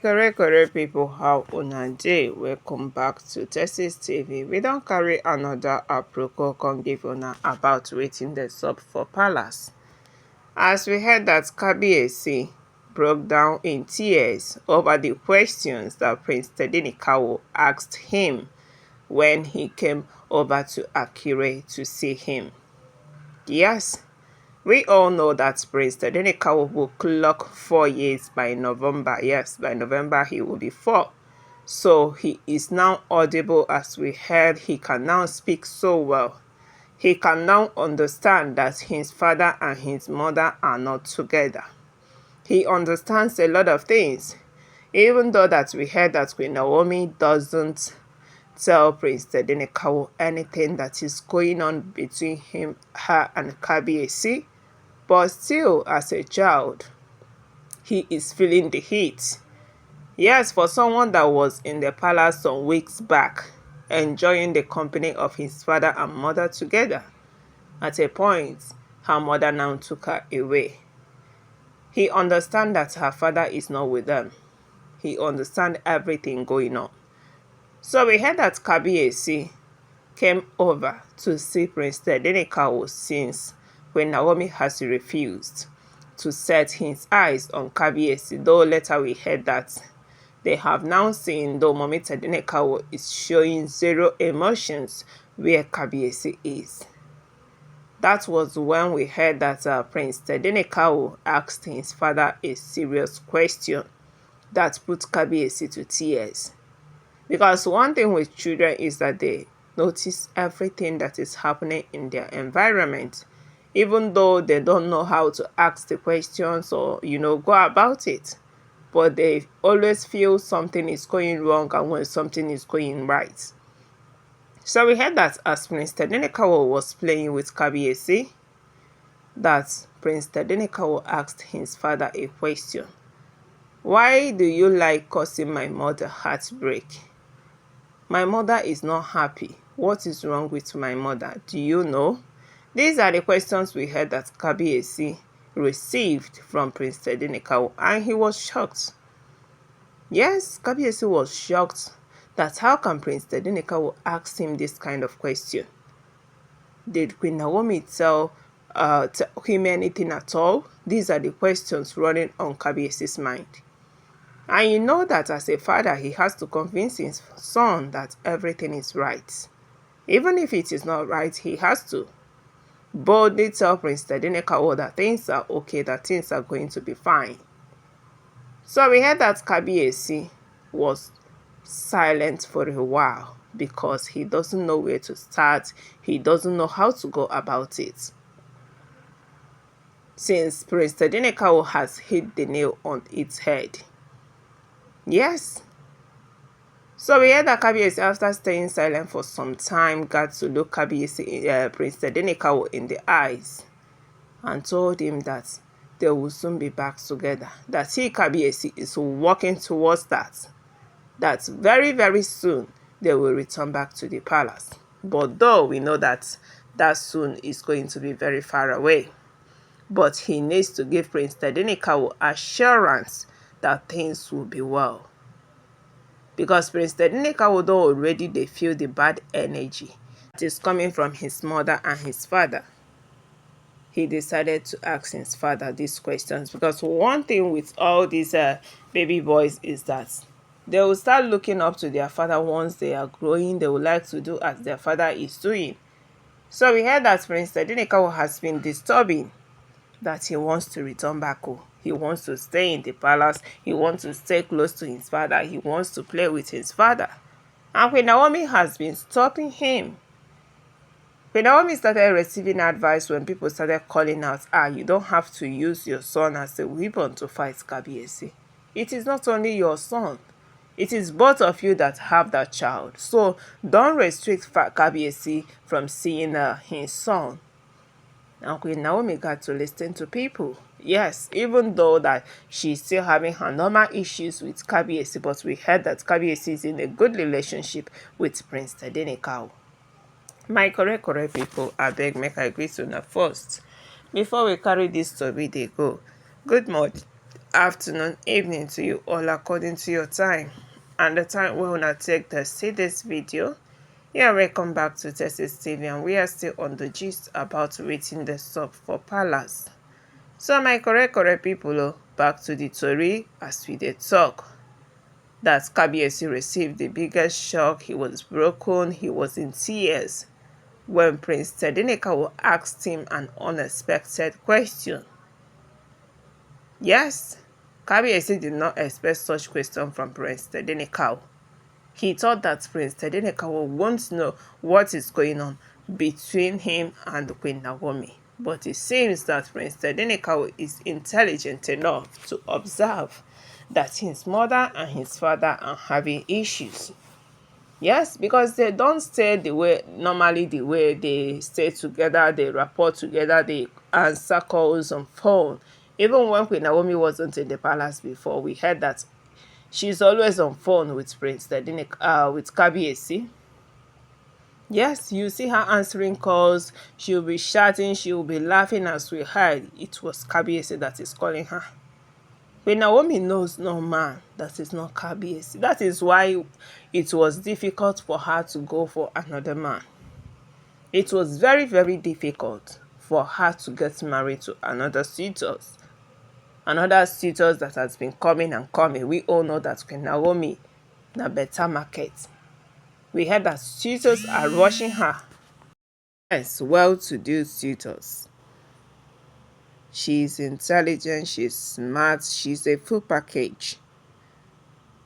Correct people, how una dey? Welcome back to Texas TV. We don carry another aproko come give una about wetin dey sup for palace. As we heard that Kabiyesi broke down in tears over the questions that Prince Tadenikawo asked him when he came over to Akure to see him. Yes, we all know that Prince Tadenikawo will clock 4 years by November. Yes, by November he will be 4. So he is now audible. As we heard, he can now speak so well. He can now understand that his father and his mother are not together. He understands a lot of things. Even though that we heard that Queen Naomi doesn't tell Prince Tadenikawo anything that is going on between her and Kabiyesi. But still, as a child, he is feeling the heat. Yes, for someone that was in the palace some weeks back, enjoying the company of his father and mother together. At a point, her mother now took her away. He understands that her father is not with them. He understands everything going on. So we heard that Kabiyesi came over to see Prince Tadenikawo since when Naomi has refused to set his eyes on Kabiyesi, though later we heard that they have now seen, though Mommy Tadenikawo is showing zero emotions where Kabiyesi is. That was when we heard that Prince Tadenikawo asked his father a serious question that put Kabiyesi to tears. Because one thing with children is that they notice everything that is happening in their environment, even though they don't know how to ask the questions or, go about it. But they always feel something is going wrong and when something is going right. So we heard that as Prince Tadenikawo was playing with Kabiyesi, that Prince Tadenikawo asked his father a question. Why do you like causing my mother heartbreak? My mother is not happy. What is wrong with my mother? Do you know? These are the questions we heard that Kabiyesi received from Prince Tadenikawo, and he was shocked. Yes, Kabiyesi was shocked that how can Prince Tadenikawo ask him this kind of question? Did Queen Naomi tell him anything at all? These are the questions running on Kabiyesi's mind. And you know that as a father, he has to convince his son that everything is right. Even if it is not right, he has to boldly tell Prince Tadenikawo that things are okay, that things are going to be fine. So we heard that Kabiyesi was silent for a while because he doesn't know where to start. He doesn't know how to go about it. Since Prince Tadenikawo has hit the nail on its head. Yes. So we heard that Kabiyesi, after staying silent for some time, got to look Prince Tadenikawo in the eyes and told him that they will soon be back together. That he, Kabiyesi, is working towards that. That very, very soon they will return back to the palace. But though we know that soon is going to be very far away. But he needs to give Prince Tadenikawo assurance that things will be well. Because Prince Tadenikawo already they feel the bad energy that is coming from his mother and his father. He decided to ask his father these questions because one thing with all these baby boys is that they will start looking up to their father once they are growing. They would like to do as their father is doing. So we heard that Prince Tadenikawo has been disturbing that he wants to return back home. He wants to stay in the palace. He wants to stay close to his father. He wants to play with his father. And Queen Naomi has been stopping him. Queen Naomi started receiving advice when people started calling out, you don't have to use your son as a weapon to fight Kabiyesi. It is not only your son. It is both of you that have that child. So don't restrict Kabiyesi from seeing his son. And Queen Naomi got to listen to people. Yes, even though that she's still having her normal issues with Kabiyesi, but we heard that Kabiyesi is in a good relationship with Prince Tadenikawo. My correct people, abeg make I greet una first. Before we carry this story dey go, good morning. afternoon, evening to you all according to your time and the time we wanna take to see this video. Yeah, welcome back to Texas TV, and we are still on the gist about waiting the sub for palace. So my correct people, back to the story as we did talk. That Kabiyesi received the biggest shock. He was broken, he was in tears when Prince Tadenikawo asked him an unexpected question. Yes, Kabiyesi did not expect such question from Prince Tadenikawo. He thought that Prince Tadenikawo won't know what is going on between him and Queen Naomi. But it seems that Prince Tadenikawo is intelligent enough to observe that his mother and his father are having issues. Yes, because they don't stay the way they stay together, they rapport together, they answer calls on phone. Even when Queen Naomi wasn't in the palace before, we heard that she's always on phone with with Kabiyesi. Yes, you see her answering calls, she'll be chatting, she'll be laughing. As we heard, it was Kabiyesi that is calling her. When Naomi knows no man that is not Kabiyesi. That is why it was difficult for her to go for another man. It was very difficult for her to get married to another suitors. Another suitors that has been coming and coming. We all know that Queen Naomi na better market. We heard that suitors are rushing her. Yes, well-to-do suitors. She's intelligent, she's smart, she's a full package.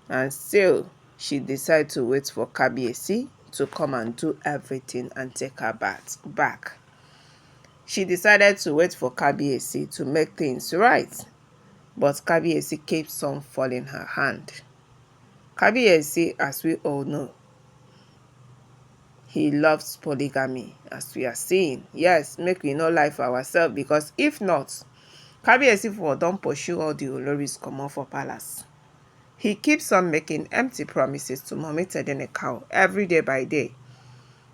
And still, she decided to wait for Kabiyesi to come and do everything and take her back. She decided to wait for Kabiyesi to make things right. But Kabiyesi keeps on falling her hand. Kabiyesi, as we all know, he loves polygamy, as we are seeing. Yes, make we no lie for ourselves, because if not, Kabiyesi for don't pursue all the oloris comot for palace. He keeps on making empty promises to Mommy Tadenikawo every day by day,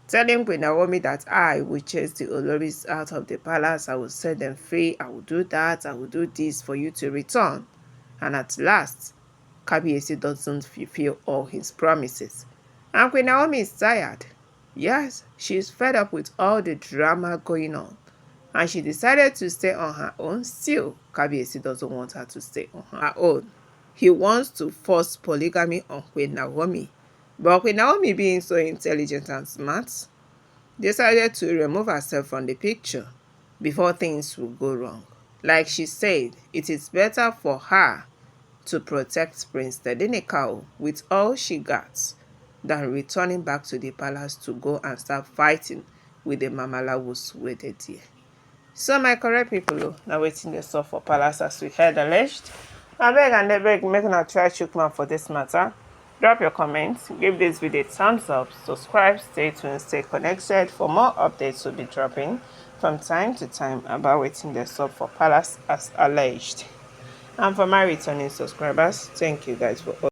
telling Queen Naomi that I will chase the oloris out of the palace, I will set them free, I will do that, I will do this for you to return. And at last, Kabiyesi doesn't fulfill all his promises. And Queen Naomi is tired. Yes, she's fed up with all the drama going on. And she decided to stay on her own. Still, Kabiyesi doesn't want her to stay on her own. He wants to force polygamy on Queen Naomi. But Queen Naomi, being so intelligent and smart, decided to remove herself from the picture before things will go wrong. Like she said, it is better for her to protect Prince Tadenikawo with all she got than returning back to the palace to go and start fighting with the mamalawus wey dey there. So my correct people, now waiting the stuff for palace as we heard alleged. Abeg and abeg make una try chook mouth for this matter. Drop your comments, give this video a thumbs up, subscribe, stay tuned, stay connected for more updates will be dropping from time to time about waiting the stuff for palace as alleged. And for my returning subscribers, thank you guys for